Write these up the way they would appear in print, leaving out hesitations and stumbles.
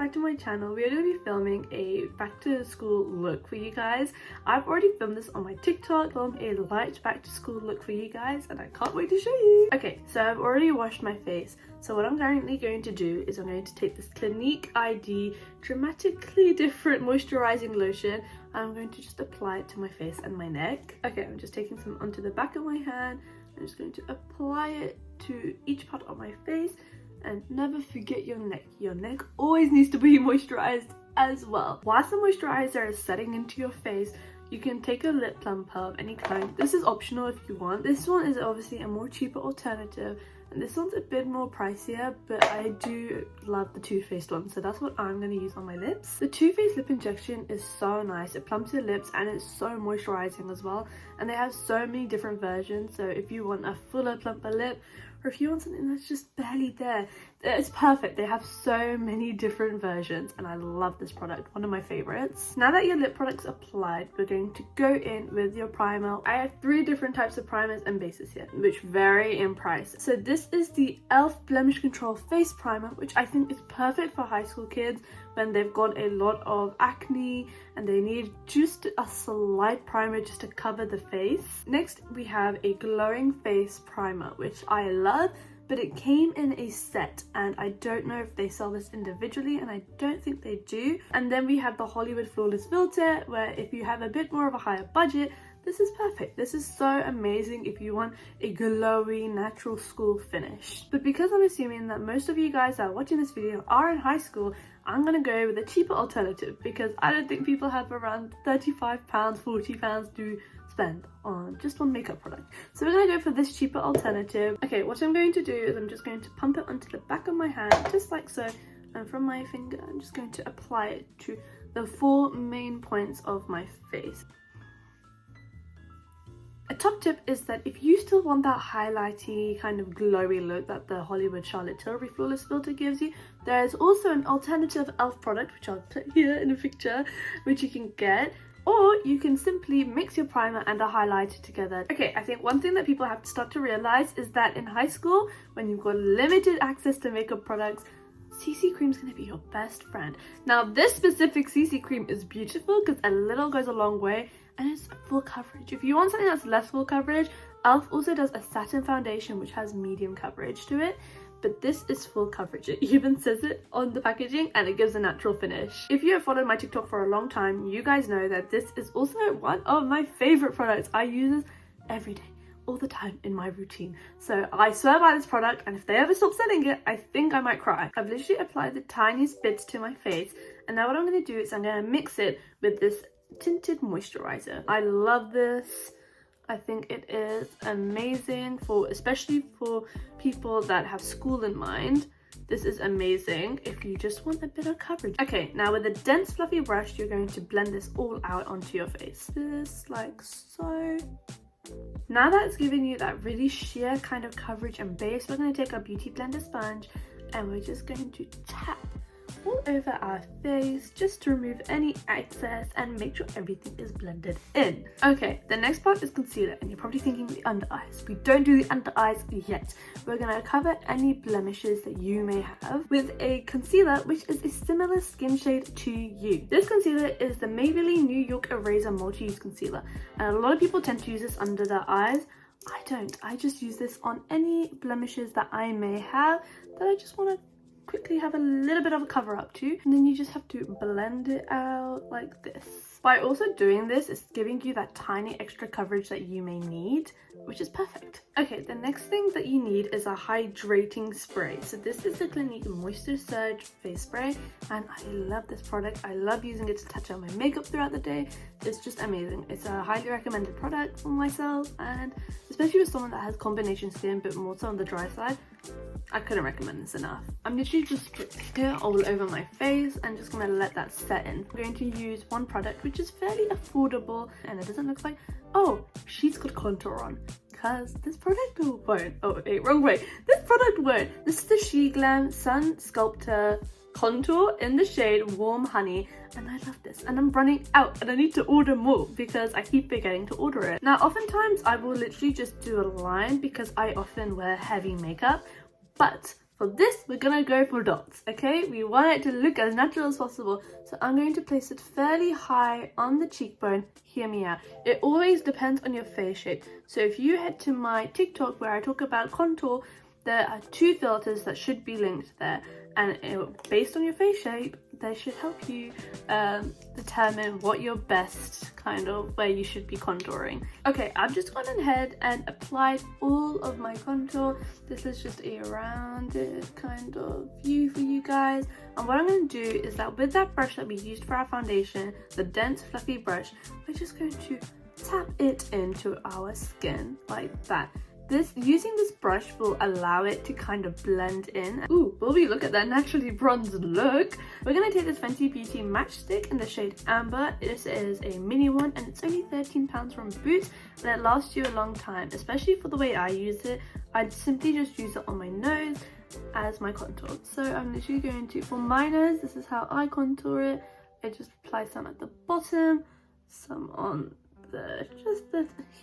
back to my channel. We are going to be filming a back to school look for you guys. I've already filmed this on my TikTok, filmed a light back to school look for you guys, and I can't wait to show you. Okay, so I've already washed my face. So what I'm currently going to do is I'm going to take this Clinique ID dramatically different moisturizing lotion. I'm going to just apply it to my face and my neck. Okay, I'm just taking some onto the back of my hand. I'm just going to apply it to each part of my face. And never forget your neck. Your neck always needs to be moisturized as well. Whilst the moisturizer is setting into your face, you can take a lip plumper of any kind. This is optional if you want. This one is obviously a more cheaper alternative, and this one's a bit more pricier, but I do love the Too Faced one, so that's what I'm going to use on my lips. The Too Faced lip injection is so nice. It plumps your lips and it's so moisturizing as well, and they have so many different versions. So if you want a fuller, plumper lip, or if you want something that's just barely there, it's perfect. They have so many different versions, and I love this product, one of my favorites. Now that your lip product's applied, we're going to go in with your primer. I have 3 different types of primers and bases here, which vary in price. So this is the e.l.f. Blemish Control Face Primer, which I think is perfect for high school kids when they've got a lot of acne and they need just a slight primer just to cover the face. Next, we have a glowing face primer, which I love, but it came in a set, and I don't know if they sell this individually, and I don't think they do. And then we have the Hollywood Flawless Filter, where if you have a bit more of a higher budget, this is perfect. This is so amazing if you want a glowy natural school finish. But because I'm assuming that most of you guys that are watching this video are in high school, I'm gonna go with a cheaper alternative, because I don't think people have around £35, £40 to spend on just one makeup product. So we're gonna go for this cheaper alternative. Okay, what I'm going to do is I'm just going to pump it onto the back of my hand, just like so, and from my finger I'm just going to apply it to the 4 main points of my face. A top tip is that if you still want that highlighty kind of glowy look that the Hollywood Charlotte Tilbury Flawless Filter gives you, there's also an alternative e.l.f. product, which I'll put here in a picture, which you can get. Or you can simply mix your primer and a highlighter together. Okay, I think one thing that people have to start to realize is that in high school, when you've got limited access to makeup products, CC cream is going to be your best friend. Now, this specific CC cream is beautiful because a little goes a long way, and it's full coverage. If you want something that's less full coverage, e.l.f. also does a satin foundation which has medium coverage to it. But this is full coverage. It even says it on the packaging, and it gives a natural finish. If you have followed my TikTok for a long time, you guys know that this is also one of my favorite products. I use this every day, all the time in my routine. So I swear by this product, and if they ever stop selling it, I think I might cry. I've literally applied the tiniest bits to my face, and now what I'm going to do is I'm going to mix it with this tinted moisturizer. I love this. I think it is amazing for, especially for people that have school in mind. This is amazing if you just want a bit of coverage. Okay, now with a dense fluffy brush, you're going to blend this all out onto your face. Just like so. Now that it's giving you that really sheer kind of coverage and base, we're going to take our Beauty Blender sponge and we're just going to tap all over our face just to remove any excess and make sure everything is blended in. Okay, the next part is concealer, and you're probably thinking the under eyes. We don't do the under eyes yet. We're going to cover any blemishes that you may have with a concealer which is a similar skin shade to you. This concealer is the Maybelline New York Eraser Multi-Use Concealer, and a lot of people tend to use this under their eyes. I don't. I just use this on any blemishes that I may have that I just want to quickly have a little bit of a cover up to, and then you just have to blend it out like this. By also doing this, it's giving you that tiny extra coverage that you may need, which is perfect. Okay, the next thing that you need is a hydrating spray. So this is the Clinique Moisture Surge Face Spray, and I love this product. I love using it to touch up my makeup throughout the day. It's just amazing. It's a highly recommended product for myself, and especially with someone that has combination skin but more so on the dry side, I couldn't recommend this enough. I'm literally just putting it all over my face and just gonna let that set in. I'm going to use one product which is fairly affordable, and it doesn't look like, oh, she's got contour on, because this product won't. Oh, wait, wrong way. This product won't. This is the 𝐒𝐲 Sun Sculptor Contour in the shade Warm Honey, and I love this, and I'm running out and I need to order more because I keep forgetting to order it. Now, oftentimes I will literally just do a line because I often wear heavy makeup, but For this, we're gonna go for dots, okay? We want it to look as natural as possible. So I'm going to place it fairly high on the cheekbone. Hear me out. It always depends on your face shape. So if you head to my TikTok where I talk about contour, there are 2 filters that should be linked there. And based on your face shape, they should help you determine what your best kind of where you should be contouring. Okay, I've just gone ahead and applied all of my contour. This is just a rounded kind of view for you guys. And what I'm going to do is that with that brush that we used for our foundation, the dense fluffy brush, we're just going to tap it into our skin like that. Using this brush will allow it to kind of blend in. Ooh, will we look at that naturally bronzed look? We're going to take this Fenty Beauty Matchstick in the shade Amber. This is a mini one and it's only £13 from Boots, and it lasts you a long time, especially for the way I use it. I'd simply just use it on my nose as my contour. So I'm literally going to, for my nose, this is how I contour it. I just apply some at the bottom, some on just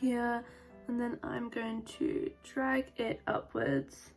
here. And then I'm going to drag it upwards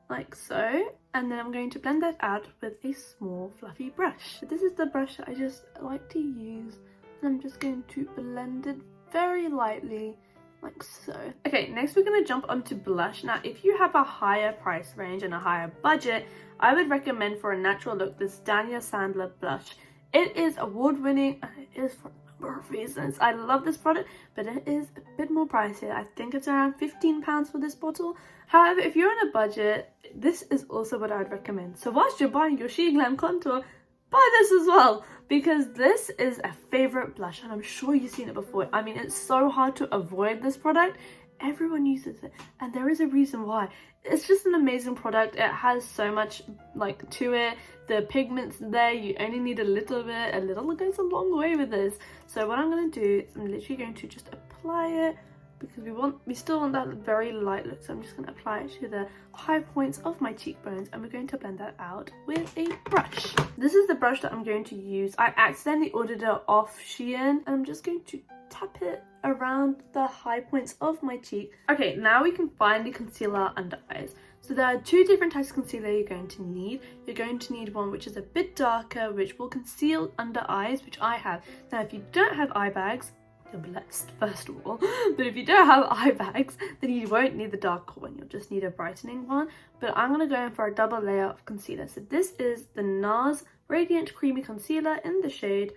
like so, and then I'm going to blend that out with a small fluffy brush. This is the brush that I just like to use, and I'm just going to blend it very lightly like so. Okay, next we're going to jump onto blush. Now if you have a higher price range and a higher budget, I would recommend for a natural look this Daniel Sandler blush. It is award-winning and it is for of reasons. I love this product, but it is a bit more pricey. I think it's around £15 for this bottle. However, if you're on a budget, this is also what I would recommend. So whilst you're buying your 𝐒𝐲 Glam contour, buy this as well, because this is a favorite blush and I'm sure you've seen it before. I mean, it's so hard to avoid this product. Everyone uses it and there is a reason why. It's just an amazing product. It has so much like to it. The pigments there, you only need a little bit. A little goes a long way with this. So what I'm going to do is I'm literally going to just apply it, because we still want that very light look. So I'm just going to apply it to the high points of my cheekbones, and we're going to blend that out with a brush. This is the brush that I'm going to use. I accidentally ordered it off Shein, and I'm just going to tap it around the high points of my cheek. Okay, now we can finally conceal our under eyes. So there are 2 different types of concealer you're going to need. You're going to need one which is a bit darker, which will conceal under eyes, which I have. Now if you don't have eye bags, you're blessed first of all, but if you don't have eye bags, then you won't need the darker one, you'll just need a brightening one. But I'm going to go in for a double layer of concealer. So this is the NARS Radiant Creamy Concealer in the shade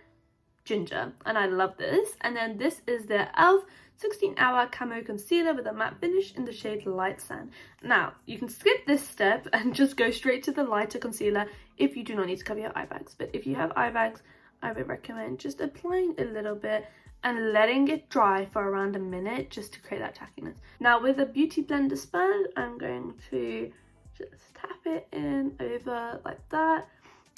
Ginger, and I love this. And then this is the e.l.f. 16-hour camo concealer with a matte finish in the shade Light Sand. Now you can skip this step and just go straight to the lighter concealer if you do not need to cover your eye bags. But if you have eye bags, I would recommend just applying a little bit and letting it dry for around a minute just to create that tackiness. Now with a beauty blender sponge, I'm going to just tap it in over like that.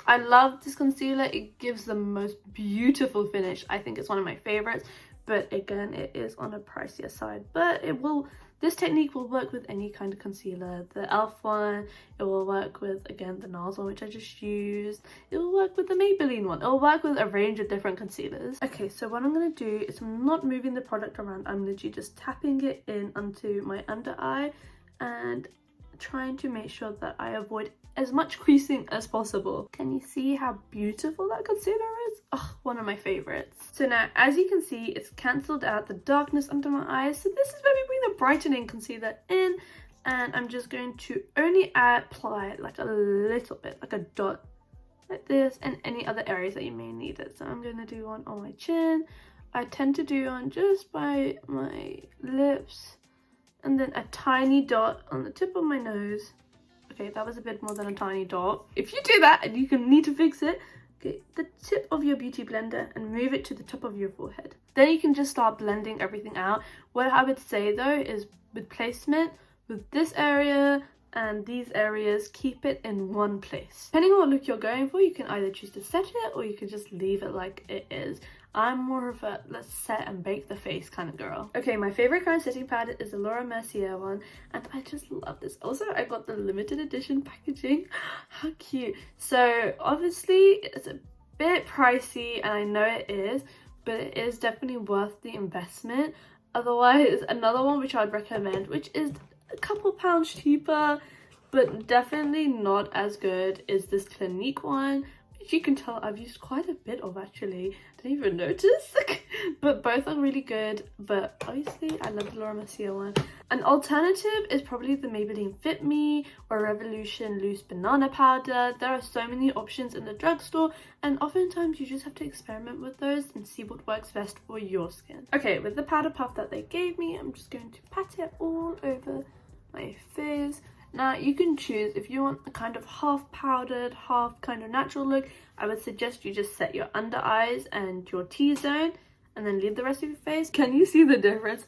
I love this concealer. It gives the most beautiful finish. I think it's one of my favorites, but again, it is on a pricier side. But this technique will work with any kind of concealer. The e.l.f. one, it will work with, again, the NARS one, which I just used. It will work with the Maybelline one. It will work with a range of different concealers. Okay, so what I'm going to do is I'm not moving the product around. I'm literally just tapping it in onto my under eye and trying to make sure that I avoid as much creasing as possible. Can you see how beautiful that concealer is? Oh, one of my favorites. So now, as you can see, it's cancelled out the darkness under my eyes. So this is where we bring the brightening concealer in, and I'm just going to only apply it like a little bit, like a dot like this, and any other areas that you may need it. So I'm going to do one on my chin. I tend to do one just by my lips, and then a tiny dot on the tip of my nose. Okay, that was a bit more than a tiny dot. If you do that and you can need to fix it, get the tip of your beauty blender and move it to the top of your forehead. Then you can just start blending everything out. What I would say though is with placement, with this area and these areas, keep it in one place. Depending on what look you're going for, you can either choose to set it or you can just leave it like it is. I'm more of a let's set and bake the face kind of girl. Okay, my favorite kind of setting powder is the Laura Mercier one, and I just love this. Also, I got the limited edition packaging. How cute. So obviously it's a bit pricey, and I know it is, but it is definitely worth the investment. Otherwise, another one which I'd recommend, which is a couple pounds cheaper, but definitely not as good as this Clinique one, which you can tell I've used quite a bit of actually. Didn't even notice. But both are really good, but obviously I love the Laura Mercier one. An alternative is probably the Maybelline Fit Me or Revolution Loose Banana Powder. There are so many options in the drugstore, and oftentimes you just have to experiment with those and see what works best for your skin. Okay, with the powder puff that they gave me, I'm just going to pat it all over my face. Now you can choose if you want a kind of half powdered, half kind of natural look. I would suggest you just set your under eyes and your T-zone and then leave the rest of your face. Can you see the difference?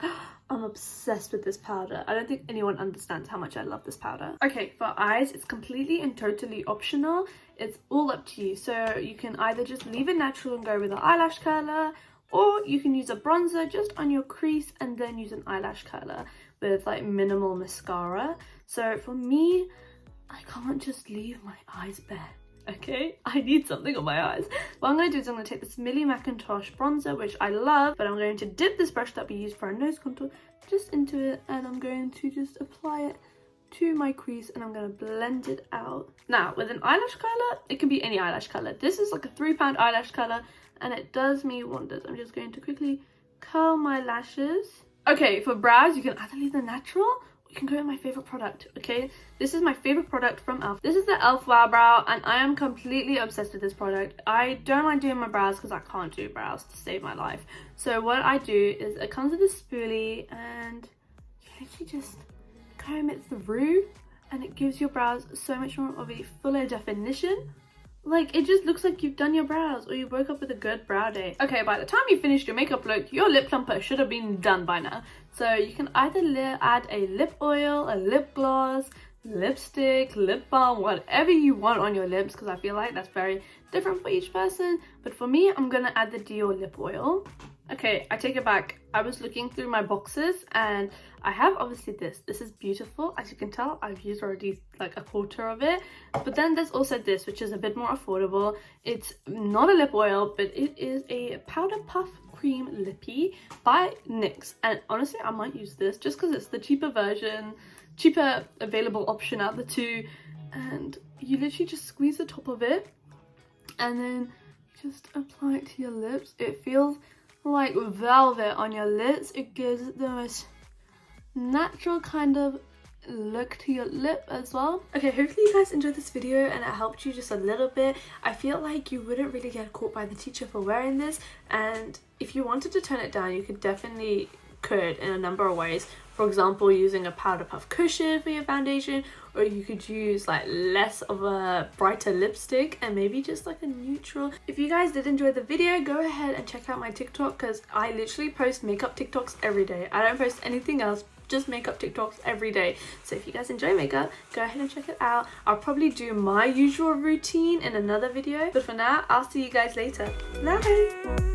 I'm obsessed with this powder. I don't think anyone understands how much I love this powder. Okay, for eyes, it's completely and totally optional. It's all up to you. So you can either just leave it natural and go with an eyelash curler, or you can use a bronzer just on your crease and then use an eyelash curler with like minimal mascara. So for me, I can't just leave my eyes bare. Okay, I need something on my eyes. What I'm going to do is I'm going to take this Millie Mackintosh bronzer, which I love, but I'm going to dip this brush that we used for our nose contour just into it, and I'm going to just apply it to my crease and I'm going to blend it out. Now with an eyelash curler, it can be any eyelash color. This is like a £3 eyelash color and it does me wonders. I'm just going to quickly curl my lashes. Okay, for brows, you can either leave the natural, you can go with my favorite product. Okay, this is my favorite product from e.l.f. This is the e.l.f. Wow Brow, and I am completely obsessed with this product. I don't like doing my brows because I can't do brows to save my life. So what I do is it comes with a spoolie and you literally just comb it through and it gives your brows so much more of a fuller definition. Like, it just looks like you've done your brows or you woke up with a good brow day. Okay, by the time you finished your makeup look, your lip plumper should have been done by now. So you can either add a lip oil, a lip gloss, lipstick, lip balm, whatever you want on your lips, because I feel like that's very different for each person. But for me, I'm gonna add the Dior lip oil. Okay, I take it back. I was looking through my boxes and I have obviously this. This is beautiful. As you can tell, I've used already like a quarter of it. But then there's also this, which is a bit more affordable. It's not a lip oil, but it is a powder puff cream lippy by NYX. And honestly, I might use this just because it's the cheaper version, cheaper available option out of the two. And you literally just squeeze the top of it and then just apply it to your lips. It feels like velvet on your lips. It gives the most natural kind of look to your lip as well. Okay, hopefully you guys enjoyed this video and it helped you just a little bit. I feel like you wouldn't really get caught by the teacher for wearing this, and if you wanted to tone it down, you could in a number of ways. For example, using a powder puff cushion for your foundation, or you could use like less of a brighter lipstick and maybe just like a neutral. If you guys did enjoy the video, go ahead and check out my TikTok because I literally post makeup TikToks every day. I don't post anything else, just makeup TikToks every day. So if you guys enjoy makeup, go ahead and check it out. I'll probably do my usual routine in another video, but for now, I'll see you guys later. Bye!